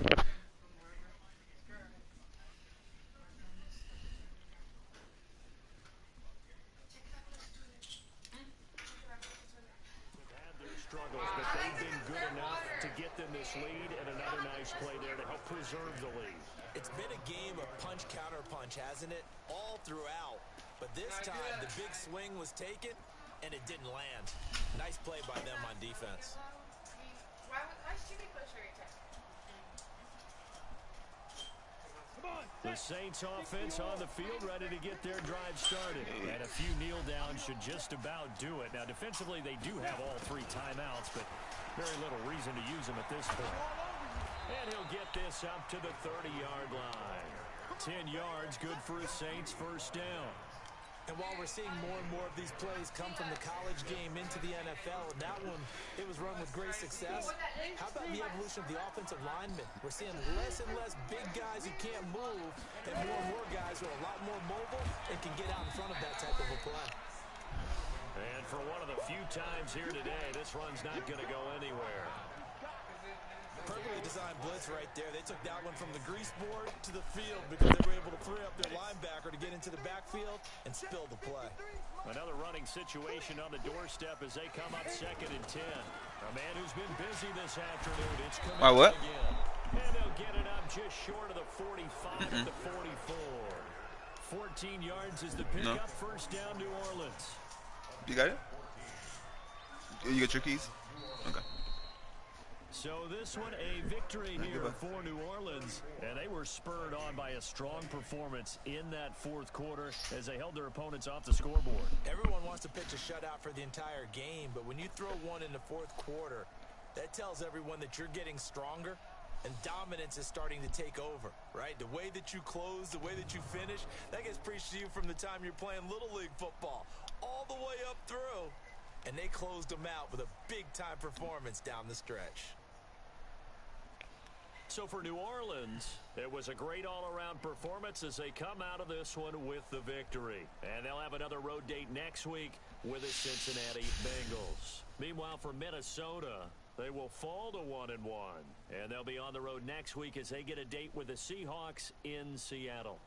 Struggles, but they've been good enough to get them this lead, and another nice play there to help preserve the lead. It's been a game of punch, counter punch, hasn't it? All throughout. But this time, the big swing was taken, and it didn't land. Nice play by them on defense. The Saints offense on the field ready to get their drive started. And a few kneel downs should just about do it. Now, defensively, they do have all 3 timeouts, but very little reason to use them at this point. And he'll get this up to the 30-yard line. 10 yards, good for a Saints 1st down. And while we're seeing more and more of these plays come from the college game into the NFL, and that one, it was run with great success. How about the evolution of the offensive linemen? We're seeing less and less big guys who can't move, and more guys who are a lot more mobile and can get out in front of that type of a play. And for one of the few times here today, this run's not going to go anywhere. Perfectly designed blitz right there. They took that one from the grease board to the field because they were able to free up their linebacker to get into the backfield and spill the play. Another running situation on the doorstep as they come up 2nd and 10. A man who's been busy this afternoon. It's coming what? again. And they'll get it up just short of the 45 at the 44. 14 yards is the pickup. First down, New Orleans. You got it? You got your keys? Okay. So this one, a victory here for New Orleans, and they were spurred on by a strong performance in that 4th quarter as they held their opponents off the scoreboard. Everyone wants to pitch a shutout for the entire game, but when you throw one in the 4th quarter, that tells everyone that you're getting stronger and dominance is starting to take over, right? The way that you close, the way that you finish, that gets preached to you from the time you're playing Little League football all the way up through, and they closed them out with a big-time performance down the stretch. So for New Orleans, it was a great all-around performance as they come out of this one with the victory. And they'll have another road date next week with the Cincinnati Bengals. Meanwhile, for Minnesota, they will fall to 1-1. And they'll be on the road next week as they get a date with the Seahawks in Seattle.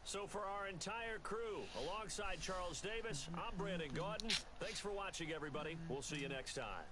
So for our entire crew, alongside Charles Davis, I'm Brandon Gaudin. Thanks for watching, everybody. We'll see you next time.